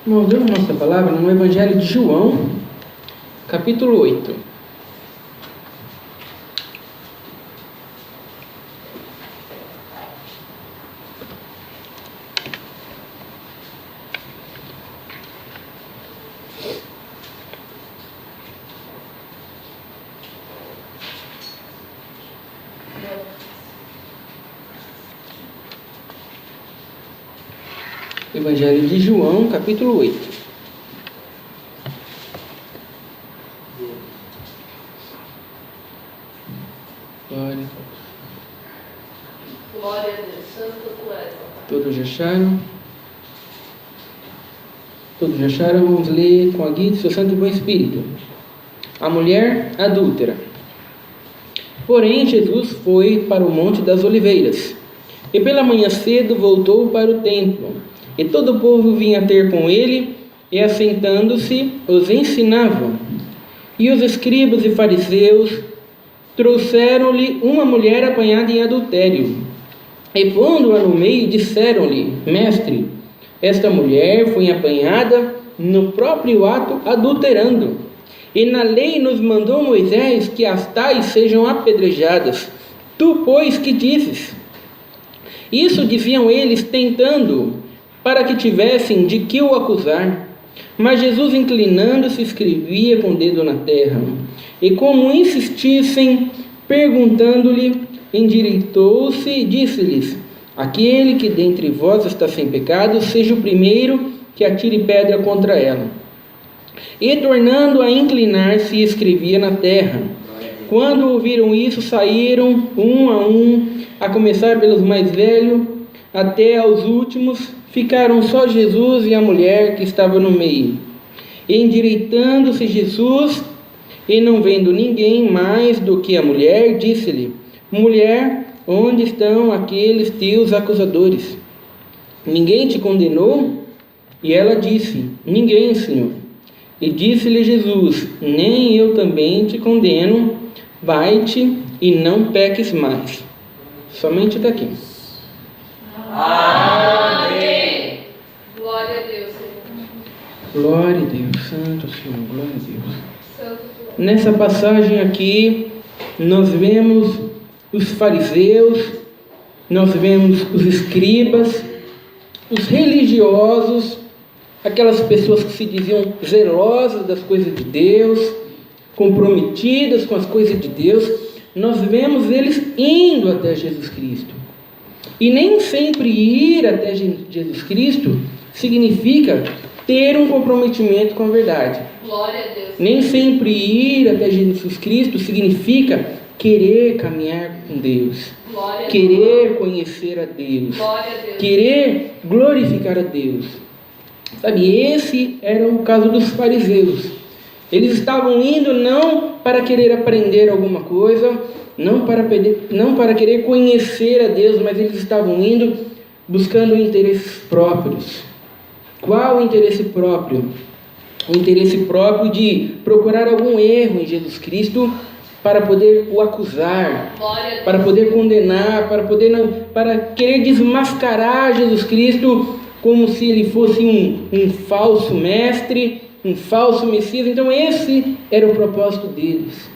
Vamos ver a nossa palavra no Evangelho de João, capítulo 8. Evangelho de João, capítulo 8. Glória a Deus. Santo tu és. Todos já acharam? Todos já acharam? Vamos ler com a guia do seu Santo e Bom Espírito. A mulher adúltera. Porém, Jesus foi para o Monte das Oliveiras, e pela manhã cedo voltou para o templo. E todo o povo vinha ter com ele, e assentando-se, os ensinavam. E os escribas e fariseus trouxeram-lhe uma mulher apanhada em adultério. E pondo-a no meio, disseram-lhe: Mestre, esta mulher foi apanhada no próprio ato adulterando. E na lei nos mandou Moisés que as tais sejam apedrejadas. Tu, pois, que dizes? Isso diziam eles, tentando para que tivessem de que o acusar. Mas Jesus, inclinando-se, escrevia com o dedo na terra. E como insistissem, perguntando-lhe, endireitou-se e disse-lhes: Aquele que dentre vós está sem pecado, seja o primeiro que atire pedra contra ela. E tornando a inclinar-se, escrevia na terra. Quando ouviram isso, saíram um, a começar pelos mais velhos, até aos últimos. Ficaram só Jesus e a mulher que estava no meio. E endireitando-se Jesus, e não vendo ninguém mais do que a mulher, disse-lhe: Mulher, onde estão aqueles teus acusadores? Ninguém te condenou? E ela disse: Ninguém, Senhor. E disse-lhe Jesus: Nem eu também te condeno. Vai-te e não peques mais. Somente até aqui. Amém. Glória a Deus, Senhor. Glória a Deus, Santo Senhor, glória a Deus. Santo tu. Nessa passagem aqui, nós vemos os fariseus, nós vemos os escribas, os religiosos, aquelas pessoas que se diziam zelosas das coisas de Deus, comprometidas com as coisas de Deus. Nós vemos eles indo até Jesus Cristo. E nem sempre ir até Jesus Cristo significa ter um comprometimento com a verdade. Glória a Deus. Nem sempre ir até Jesus Cristo significa querer caminhar com Deus, Glória a querer conhecer a Deus, Glória a Deus. querer glorificar a Deus. Sabe, esse era o caso dos fariseus. Eles estavam indo não para querer aprender alguma coisa, não para querer conhecer a Deus, mas eles estavam indo buscando interesses próprios. Qual o interesse próprio? O interesse próprio de procurar algum erro em Jesus Cristo para poder o acusar, para poder condenar, para querer desmascarar Jesus Cristo como se ele fosse um falso mestre, um falso Messias. Então esse era o propósito deles.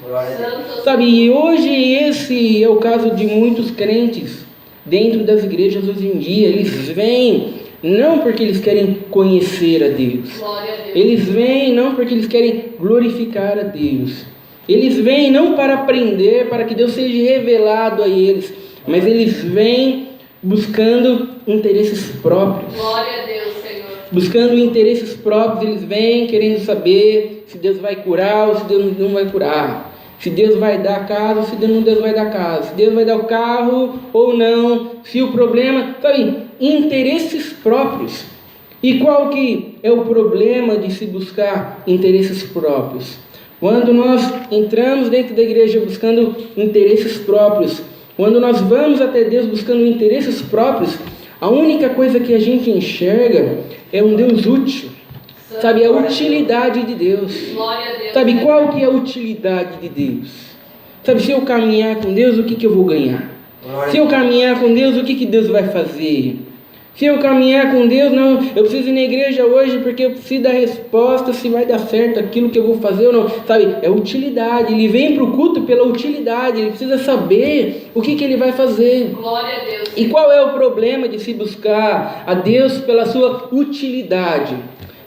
Sabe, e hoje esse é o caso de muitos crentes dentro das igrejas hoje em dia. Eles vêm não porque eles querem conhecer a Deus. Eles vêm não porque eles querem glorificar a Deus. Eles vêm não para aprender, para que Deus seja revelado a eles, mas eles vêm buscando interesses próprios. Glória a Deus, Senhor. Buscando interesses próprios, eles vêm querendo saber se Deus vai curar ou se Deus não vai curar. Se Deus vai dar a casa ou se Deus vai dar a casa. Se Deus vai dar o carro ou não. Se o problema... Sabe, interesses próprios. E qual que é o problema de se buscar interesses próprios? Quando nós entramos dentro da igreja buscando interesses próprios, quando nós vamos até Deus buscando interesses próprios, a única coisa que a gente enxerga é um Deus útil. Sabe, a utilidade de Deus. Sabe, qual que é a utilidade de Deus? Sabe, se eu caminhar com Deus, o que eu vou ganhar? Se eu caminhar com Deus, o que Deus vai fazer? Se eu caminhar com Deus, não, eu preciso ir na igreja hoje porque eu preciso da resposta se vai dar certo aquilo que eu vou fazer ou não. Sabe, é utilidade. Ele vem para o culto pela utilidade. Ele precisa saber o que ele vai fazer. Glória a Deus. E qual é o problema de se buscar a Deus pela sua utilidade?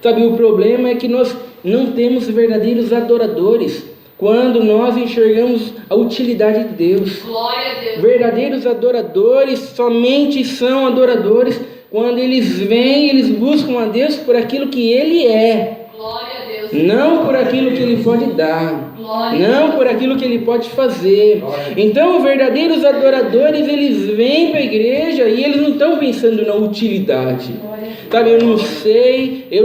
Sabe, o problema é que nós não temos verdadeiros adoradores quando nós enxergamos a utilidade de Deus. Glória a Deus. Verdadeiros adoradores somente são adoradores quando eles vêm, eles buscam a Deus por aquilo que Ele é. Glória a Deus. Não por aquilo que Ele pode dar. Glória. Não por aquilo que Ele pode fazer. Então, os verdadeiros adoradores, eles vêm para a igreja e eles não estão pensando na utilidade. Sabe, eu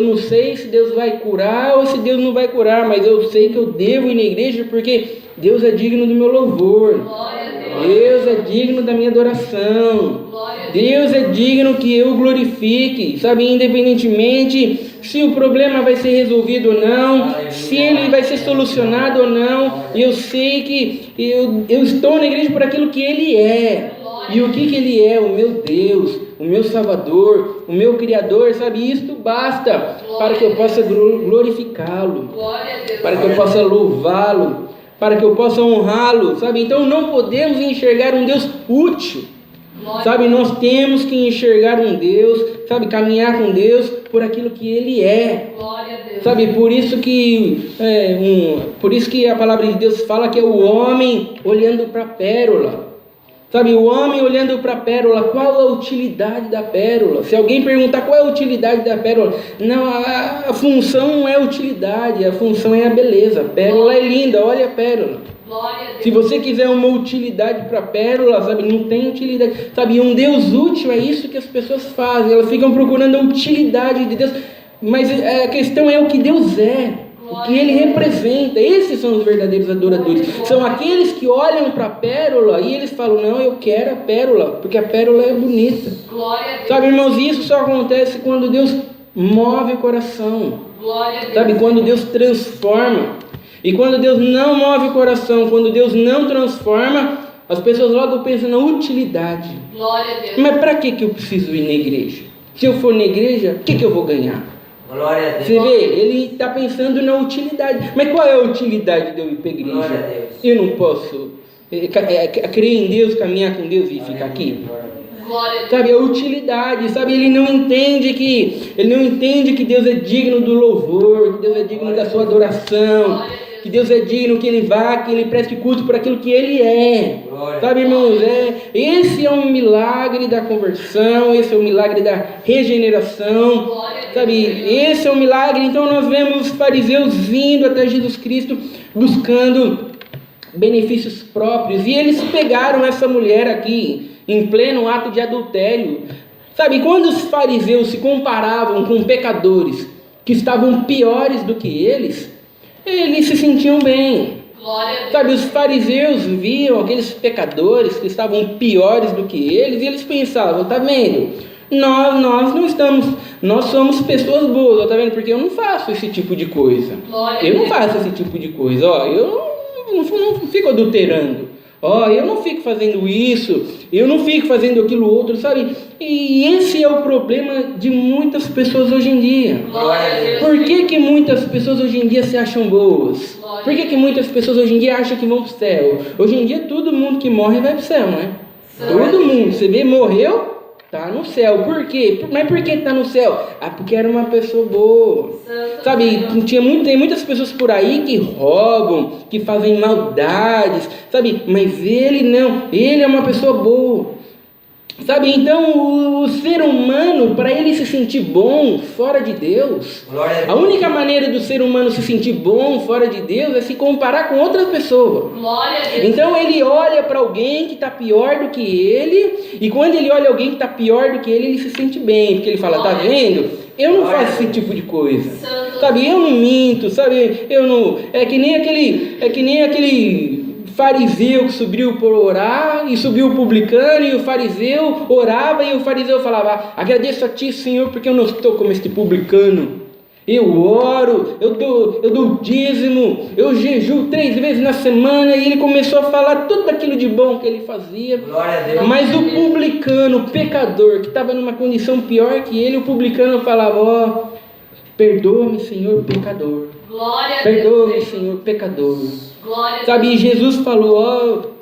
não sei se Deus vai curar ou se Deus não vai curar, mas eu sei que eu devo ir na igreja porque Deus é digno do meu louvor. Glória a Deus. Deus é digno da minha adoração. Glória a Deus. Deus é digno que eu glorifique, sabe, independentemente se o problema vai ser resolvido ou não, se ele vai ser solucionado ou não, eu sei que eu estou na igreja por aquilo que Ele é. E o que Ele é? O meu Deus, o meu Salvador, o meu Criador, sabe, isto basta para que eu possa glorificá-lo, Glória a Deus. para que eu possa louvá-lo, para que eu possa honrá-lo, sabe, então não podemos enxergar um Deus útil. Sabe, nós temos que enxergar um Deus, sabe, caminhar com Deus por aquilo que Ele é. Glória a Deus. Sabe, por isso que a palavra de Deus fala que é o homem olhando para a pérola. Sabe, o homem olhando para a pérola, qual a utilidade da pérola? Se alguém perguntar qual é a utilidade da pérola, não, a função não é a utilidade, a função é a beleza. A pérola é linda, olha a pérola. Glória a Deus. Se você quiser uma utilidade para a pérola, sabe, não tem utilidade. Sabe, um Deus útil é isso que as pessoas fazem, elas ficam procurando a utilidade de Deus, mas a questão é o que Deus é, o que Ele representa. Esses são os verdadeiros adoradores. São aqueles que olham para a pérola e eles falam, não, eu quero a pérola, porque a pérola é bonita. Glória a Deus. Sabe, irmãos, isso só acontece quando Deus move o coração. Glória a Deus. Sabe, quando Deus transforma. E quando Deus não move o coração, quando Deus não transforma, as pessoas logo pensam na utilidade. Glória a Deus. Mas para que eu preciso ir na igreja? Se eu for na igreja, o que eu vou ganhar? Glória a Deus. Você vê, ele está pensando na utilidade. Mas qual é a utilidade de eu ir para a igreja? Glória a Deus. Eu não posso crer em Deus, caminhar com Deus e ficar aqui. Glória a Deus. Sabe, a utilidade, sabe, ele não entende que Deus é digno do louvor, que Deus é digno da sua adoração, que Deus é digno que ele vá, que ele preste culto por aquilo que ele é. Sabe, irmãos, esse é um milagre da conversão, esse é um milagre da regeneração, sabe, esse é um milagre. Então nós vemos os fariseus vindo até Jesus Cristo buscando benefícios próprios, e eles pegaram essa mulher aqui em pleno ato de adultério. Sabe, quando os fariseus se comparavam com pecadores que estavam piores do que eles se sentiam bem. Sabe, os fariseus viam aqueles pecadores que estavam piores do que eles e eles pensavam, tá vendo? Nós não estamos, nós somos pessoas boas, tá vendo? Porque eu não faço esse tipo de coisa. Eu não faço esse tipo de coisa, eu não fico adulterando. Eu não fico fazendo isso, eu não fico fazendo aquilo outro, sabe? E esse é o problema de muitas pessoas hoje em dia. Por que muitas pessoas hoje em dia se acham boas? Por que muitas pessoas hoje em dia acham que vão para o céu? Hoje em dia todo mundo que morre vai para o céu, né? Todo mundo, você vê, morreu, tá no céu. Por quê? Mas por que está no céu? Porque era uma pessoa boa. Sabe, tem muitas pessoas por aí que roubam, que fazem maldades, sabe? Mas ele não, ele é uma pessoa boa. Sabe, então o ser humano, para ele se sentir bom fora de Deus, a única maneira do ser humano se sentir bom fora de Deus é se comparar com outras pessoas. Então ele olha para alguém que está pior do que ele, e quando ele olha alguém que está pior do que ele se sente bem, porque ele fala, tá vendo? Eu não faço esse tipo de coisa, sabe, eu não minto, sabe, eu não, é que nem aquele fariseu que subiu por orar, e subiu o publicano, e o fariseu orava, e o fariseu falava, agradeço a ti, Senhor, porque eu não estou como este publicano, eu oro, eu dou dízimo, eu jejuo 3 vezes na semana, e ele começou a falar tudo aquilo de bom que ele fazia. Glória a Deus. Mas o publicano, o pecador, que estava numa condição pior que ele, o publicano falava: ó, perdoa-me, Senhor, pecador. Glória a Deus. Perdoa-me, Senhor, pecador. Glória a Deus. Sabe, e Jesus falou: ó,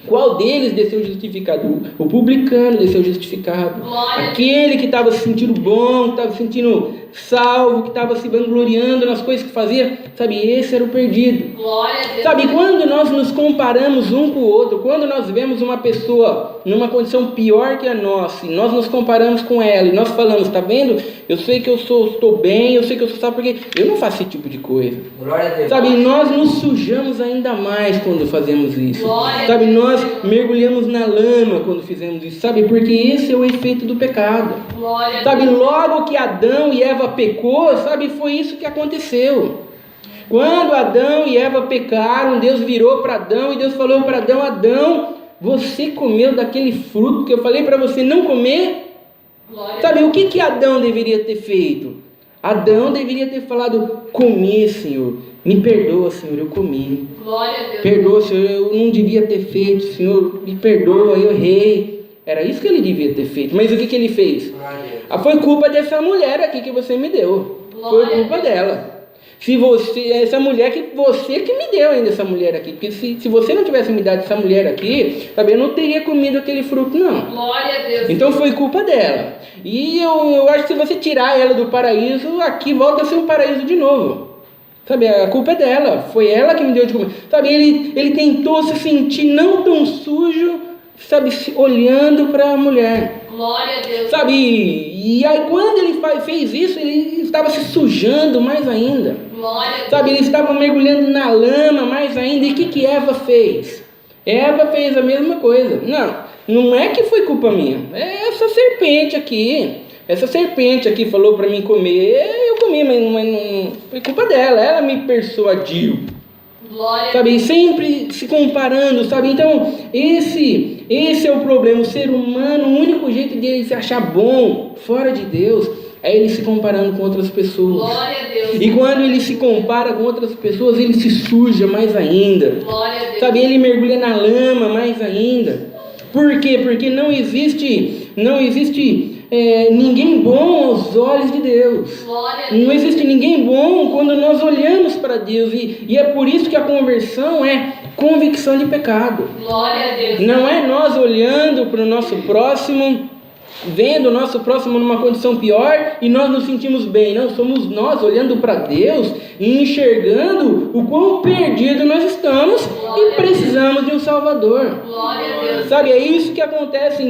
qual deles desceu justificado? O publicano desceu justificado. Glória. Aquele que estava se sentindo bom, que estava se sentindo salvo, que estava se vangloriando nas coisas que fazia. Sabe, esse era o perdido. Glória a Deus. Sabe, quando nós nos comparamos um com o outro, quando nós vemos uma pessoa numa condição pior que a nossa, e nós nos comparamos com ela, e nós falamos: tá vendo? Eu sei que eu estou bem, eu sei que eu sou salvo, porque eu não faço esse tipo de coisa. Glória a Deus. Sabe, nós nos sujamos ainda mais quando fazemos isso. Glória. Sabe, nós mergulhamos na lama quando fizemos isso. Sabe, porque esse é o efeito do pecado. Glória a Sabe, Deus. logo que Adão e Eva pecou, sabe, foi isso que aconteceu. Quando Adão e Eva pecaram, Deus virou para Adão e Deus falou para Adão: Adão, você comeu daquele fruto que eu falei para você não comer? Glória a Sabe, o que Adão deveria ter feito? Adão deveria ter falado: comi, Senhor, me perdoa, Senhor, eu comi. Glória a Deus. Perdoa, Senhor, eu não devia ter feito, Senhor, me perdoa, eu errei. Era isso que ele devia ter feito. Mas o que ele fez? Glória a Deus. Foi culpa dessa mulher aqui que você me deu. Foi culpa dela. Se você, essa mulher que você que me deu ainda, essa mulher aqui. Porque se você não tivesse me dado essa mulher aqui, sabe, eu não teria comido aquele fruto, não. Glória a Deus. Então foi culpa dela. E eu acho que se você tirar ela do paraíso, aqui volta a ser um paraíso de novo. Sabe, a culpa é dela. Foi ela que me deu de comer. Sabe, ele tentou se sentir não tão sujo, sabe, olhando para a mulher. Glória a Deus. Sabe, e aí quando ele fez isso, ele estava se sujando mais ainda. Glória a Deus. Sabe, ele estava mergulhando na lama mais ainda. E o que Eva fez? Eva fez a mesma coisa. Não é que foi culpa minha. É essa serpente aqui. Essa serpente aqui falou para mim comer. Eu comi, mas não foi culpa dela. Ela me persuadiu. Glória a Sabe, Deus. sempre se comparando, sabe? Então, esse é o problema. O ser humano, o único jeito de ele se achar bom fora de Deus é ele se comparando com outras pessoas. Glória a Deus. E quando ele se compara com outras pessoas, ele se suja mais ainda. Glória a Deus. Sabe, ele mergulha na lama mais ainda. Por quê? Porque não existe ninguém bom aos olhos de Deus. Glória a Deus. Não existe ninguém bom quando nós olhamos para Deus. E é por isso que a conversão é convicção de pecado. Glória a Deus. Não é nós olhando para o nosso próximo, vendo o nosso próximo numa condição pior e nós nos sentimos bem. Não, somos nós olhando para Deus e enxergando o quão perdido nós estamos e precisamos de um Salvador. Glória a Deus. Sabe, é isso que acontece.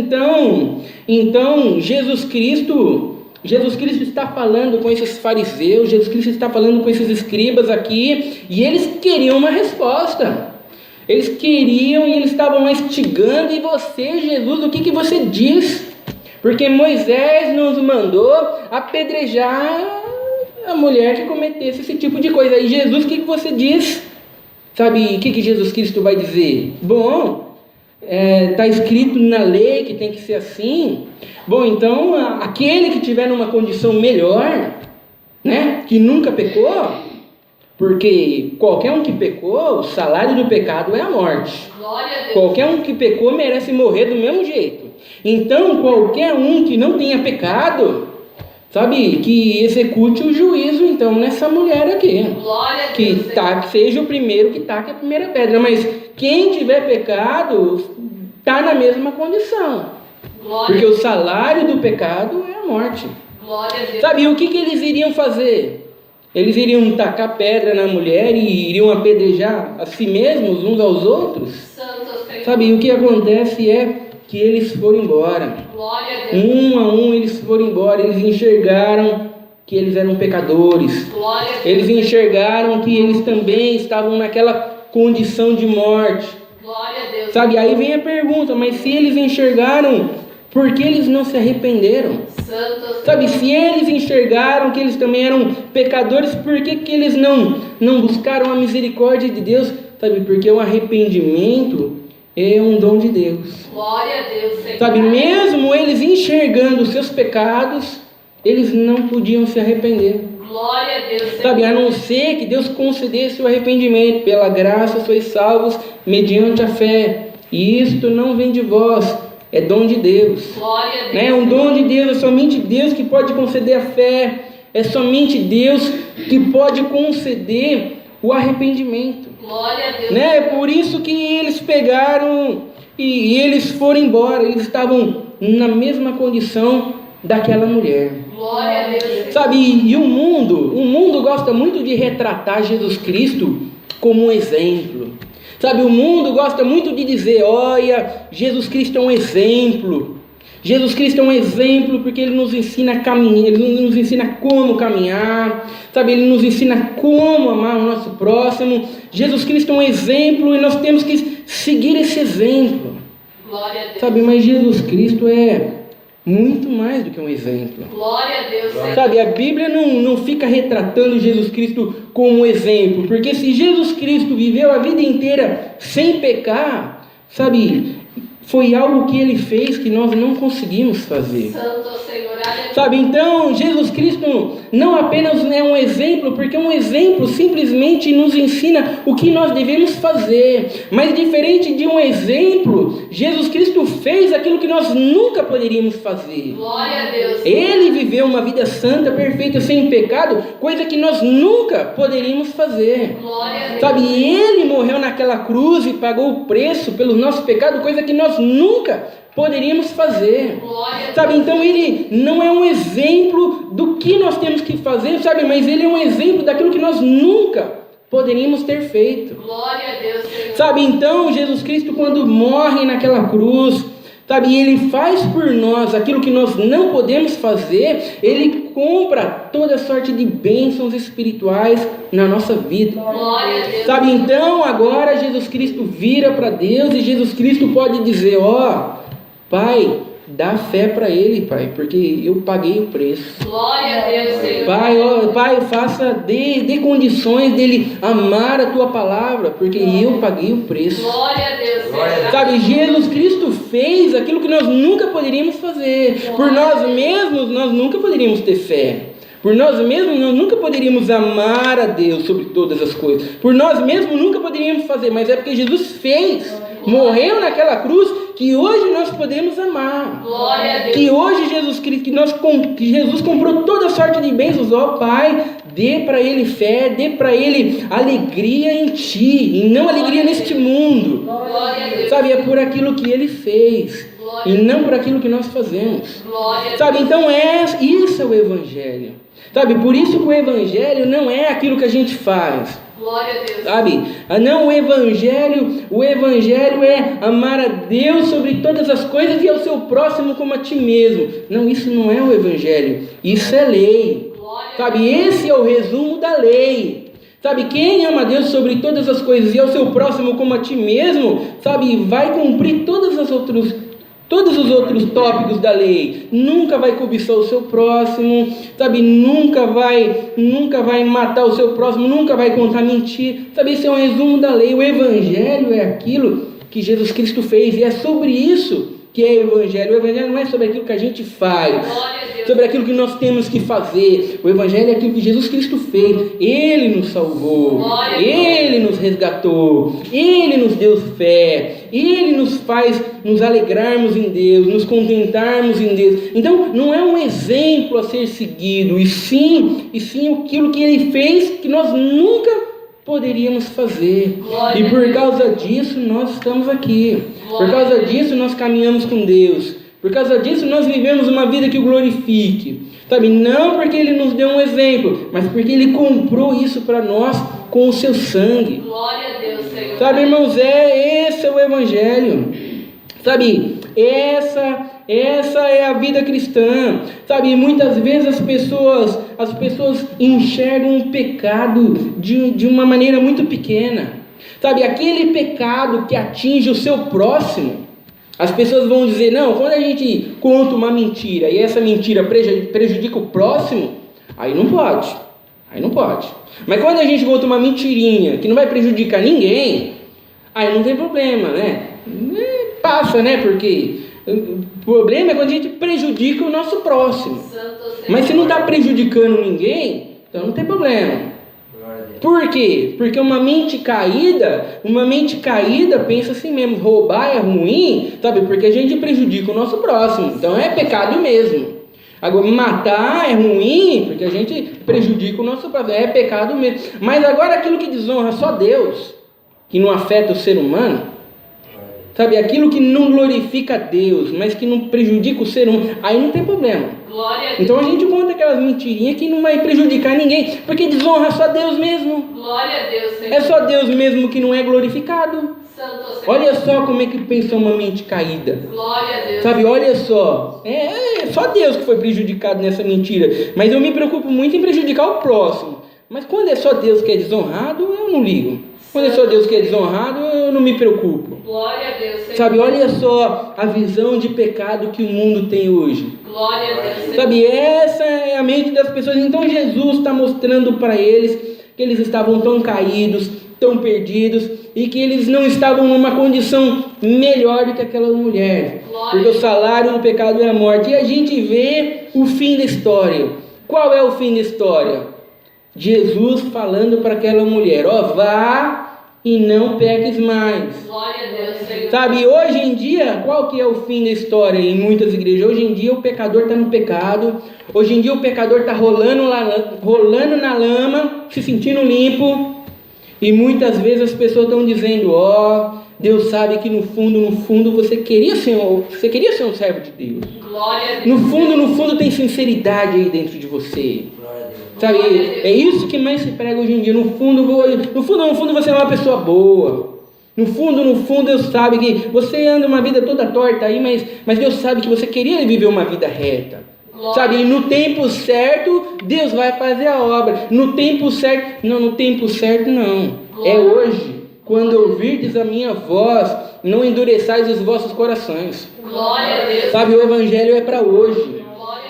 Então Jesus Cristo está falando com esses fariseus, Jesus Cristo está falando com esses escribas aqui, e eles queriam uma resposta. Eles queriam e eles estavam mastigando. E você, Jesus, o que você diz? Porque Moisés nos mandou apedrejar a mulher que cometesse esse tipo de coisa. E Jesus, o que você diz? Sabe, o que Jesus Cristo vai dizer? Bom, está escrito na lei que tem que ser assim. Bom, então, aquele que tiver numa condição melhor, né, que nunca pecou, porque qualquer um que pecou, o salário do pecado é a morte. Glória a Deus. Qualquer um que pecou merece morrer do mesmo jeito. Então, qualquer um que não tenha pecado, sabe, que execute o juízo, então, nessa mulher aqui. Glória a Deus. Que seja o primeiro que taque a primeira pedra. Mas quem tiver pecado, está na mesma condição. Glória. Porque o salário do pecado é a morte. Glória a Deus. Sabe, e o que eles iriam fazer? Eles iriam tacar pedra na mulher e iriam apedrejar a si mesmos, uns aos outros? Santo Senhor. Sabe, e o que acontece é que eles foram embora. Glória a Deus. Um a um eles foram embora. Eles enxergaram que eles eram pecadores. Glória a Deus. Eles enxergaram que eles também estavam naquela condição de morte. Glória a Deus. Sabe, aí vem a pergunta, mas se eles enxergaram, por que eles não se arrependeram? Santo Senhor. Sabe, se eles enxergaram que eles também eram pecadores, por que eles não buscaram a misericórdia de Deus? Sabe, porque o arrependimento é um dom de Deus. Glória a Deus, Senhor. Sabe, mesmo eles enxergando os seus pecados, eles não podiam se arrepender. Glória a Deus, Senhor. Sabe, a não ser que Deus concedesse o arrependimento. Pela graça sois salvos mediante a fé. E isto não vem de vós, é dom de Deus. Glória a Deus. É um dom de Deus, é somente Deus que pode conceder a fé. É somente Deus que pode conceder o arrependimento. Glória a Deus. É por isso que eles pegaram e eles foram embora. Eles estavam na mesma condição daquela mulher. Glória a Deus. Sabe, e o mundo gosta muito de retratar Jesus Cristo como um exemplo. Sabe, o mundo gosta muito de dizer, olha, Jesus Cristo é um exemplo. Jesus Cristo é um exemplo porque Ele nos ensina a caminhar, Ele nos ensina como caminhar, sabe, Ele nos ensina como amar o nosso próximo. Jesus Cristo é um exemplo e nós temos que seguir esse exemplo. Glória a Deus. Sabe, mas Jesus Cristo é muito mais do que um exemplo. Glória a Deus, Senhor. Sabe, a Bíblia não fica retratando Jesus Cristo como um exemplo, porque se Jesus Cristo viveu a vida inteira sem pecar, sabe, foi algo que Ele fez que nós não conseguimos fazer. Santo Senhor, aleluia. Sabe, então Jesus Cristo não apenas é um exemplo, porque um exemplo simplesmente nos ensina o que nós devemos fazer, mas diferente de um exemplo, Jesus Cristo fez aquilo que nós nunca poderíamos fazer. Glória a Deus. Ele viveu uma vida santa, perfeita, sem pecado, coisa que nós nunca poderíamos fazer. Glória a Deus. Sabe, Ele morreu naquela cruz e pagou o preço pelos nossos pecados, coisa que nós nunca poderíamos fazer. Glória a Deus. Sabe, então Ele não é um exemplo do que nós temos que fazer, sabe, mas Ele é um exemplo daquilo que nós nunca poderíamos ter feito. Glória a Deus, Senhor. Sabe, então Jesus Cristo, quando morre naquela cruz, sabe, Ele faz por nós aquilo que nós não podemos fazer. Ele compra toda sorte de bênçãos espirituais na nossa vida. Glória a Deus. Sabe, então agora Jesus Cristo vira para Deus e Jesus Cristo pode dizer, ó, Pai, dá fé para ele, Pai, porque eu paguei o preço. Glória a Deus, Senhor. Pai, ó, Pai, dê condições dele amar a Tua palavra, porque eu paguei o preço. Glória a Deus, Senhor. Sabe, Jesus Cristo fez aquilo que nós nunca poderíamos fazer. Por nós mesmos, nós nunca poderíamos ter fé. Por nós mesmos, nós nunca poderíamos amar a Deus sobre todas as coisas. Por nós mesmos, nunca poderíamos fazer, mas é porque Jesus fez. Morreu naquela cruz, que hoje nós podemos amar. Glória a Deus. Que hoje Jesus Cristo, que Jesus comprou toda sorte de bênçãos. Ó Pai, dê para ele fé, dê para ele alegria em Ti, e não alegria neste mundo. Glória a Deus. Sabe, é por aquilo que Ele fez, e não por aquilo que nós fazemos. Glória a Deus. Sabe, então isso é o Evangelho. Sabe, por isso que o Evangelho não é aquilo que a gente faz. Glória a Deus. Sabe, não, o Evangelho é amar a Deus sobre todas as coisas e ao seu próximo como a ti mesmo. Não, isso não é o Evangelho, isso é lei. Sabe, esse é o resumo da lei. Sabe, quem ama a Deus sobre todas as coisas e ao seu próximo como a ti mesmo, sabe, vai cumprir todos os outros tópicos da lei. Nunca vai cobiçar o seu próximo, sabe, nunca vai matar o seu próximo, nunca vai contar mentira. Sabe, esse é um resumo da lei. O Evangelho é aquilo que Jesus Cristo fez, e é sobre isso que é o Evangelho. O Evangelho não é sobre aquilo que a gente faz, sobre aquilo que nós temos que fazer. O Evangelho é aquilo que Jesus Cristo fez. Ele nos salvou, Ele nos resgatou, Ele nos deu fé, Ele nos faz nos alegrarmos em Deus, nos contentarmos em Deus. Então não é um exemplo a ser seguido, e sim aquilo que Ele fez que nós nunca poderíamos fazer. E por causa disso nós estamos aqui. Por causa disso nós caminhamos com Deus. Por causa disso nós vivemos uma vida que o glorifique. Sabe, não porque Ele nos deu um exemplo, mas porque Ele comprou isso para nós com o seu sangue. Glória a Deus, Senhor. Sabe, irmãos, esse é o Evangelho. Sabe, essa é a vida cristã. Sabe, muitas vezes as pessoas enxergam o pecado de uma maneira muito pequena. Sabe, aquele pecado que atinge o seu próximo, as pessoas vão dizer, não, quando a gente conta uma mentira e essa mentira prejudica o próximo, aí não pode. Mas quando a gente conta uma mentirinha que não vai prejudicar ninguém, aí não tem problema, né? Passa, né? Porque O problema é quando a gente prejudica o nosso próximo. Santo Senhor. Mas se não está prejudicando ninguém, então não tem problema. Por quê? Porque uma mente caída pensa assim mesmo, roubar é ruim, sabe? Porque a gente prejudica o nosso próximo, então é pecado mesmo. Agora, matar é ruim, porque a gente prejudica o nosso próximo, é pecado mesmo. Mas agora aquilo que desonra só Deus, que não afeta o ser humano, sabe? Aquilo que não glorifica a Deus, mas que não prejudica o ser humano, aí não tem problema. Glória a Deus. Então a gente conta aquelas mentirinhas que não vai prejudicar ninguém, porque desonra só Deus mesmo. Glória a Deus, Senhor. É só Deus mesmo que não é glorificado. Santo Senhor. Olha só como é que pensa uma mente caída. Glória a Deus. Sabe, olha só. É só Deus que foi prejudicado nessa mentira. Mas eu me preocupo muito em prejudicar o próximo. Mas quando é só Deus que é desonrado, eu não ligo. Quando é só Deus que é desonrado, eu não me preocupo. Glória a Deus, Senhor. Sabe, olha só a visão de pecado que o mundo tem hoje. Glória a Deus, Senhor. Sabe, essa é a mente das pessoas. Então Jesus está mostrando para eles que eles estavam tão caídos, tão perdidos, e que eles não estavam numa condição melhor do que aquela mulher. Porque o salário do pecado é a morte. E a gente vê o fim da história. Qual é o fim da história? Jesus falando para aquela mulher, ó, vá e não peques mais. Glória a Deus, Senhor. Sabe, hoje em dia, qual que é o fim da história em muitas igrejas? Hoje em dia o pecador está no pecado, hoje em dia o pecador está rolando na lama, se sentindo limpo, e muitas vezes as pessoas estão dizendo, ó, Deus sabe que no fundo você queria ser um servo de Deus. Glória a Deus. No fundo tem sinceridade aí dentro de você. Sabe, é isso que mais se prega hoje em dia. No fundo você é uma pessoa boa. No fundo Deus sabe que você anda uma vida toda torta aí, mas Deus sabe que você queria viver uma vida reta. Sabe, e no tempo certo Deus vai fazer a obra. No tempo certo não. É hoje. Quando ouvirdes a minha voz, não endureçais os vossos corações. Glória a Deus. Sabe, o evangelho é para hoje.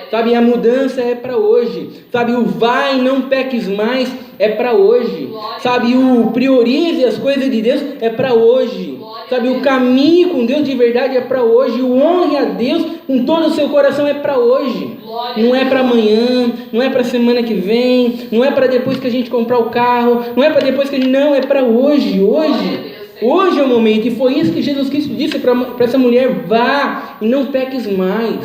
Sabe, a mudança é para hoje. Sabe, o vai, não peques mais é para hoje. Sabe, o priorize as coisas de Deus é para hoje. Sabe, o caminho com Deus de verdade é para hoje. O honre a Deus com todo o seu coração é para hoje. Não é para amanhã, não é para semana que vem, não é para depois que a gente comprar o carro, não é para depois que a gente... Não, é para hoje. Hoje é o momento, e foi isso que Jesus Cristo disse para essa mulher, vá e não peques mais.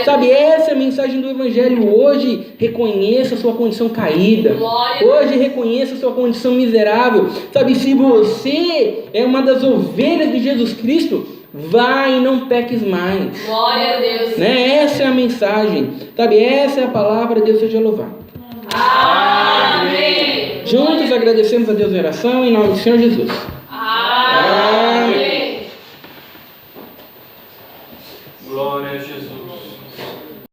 Sabe, essa é a mensagem do Evangelho. Hoje reconheça a sua condição caída, hoje reconheça a sua condição miserável. Sabe, se você é uma das ovelhas de Jesus Cristo, vá e não peques mais. Glória a Deus. Né? Essa é a mensagem, sabe, essa é a palavra. Deus seja louvado. Amém. Juntos agradecemos a Deus em oração, em nome do Senhor Jesus.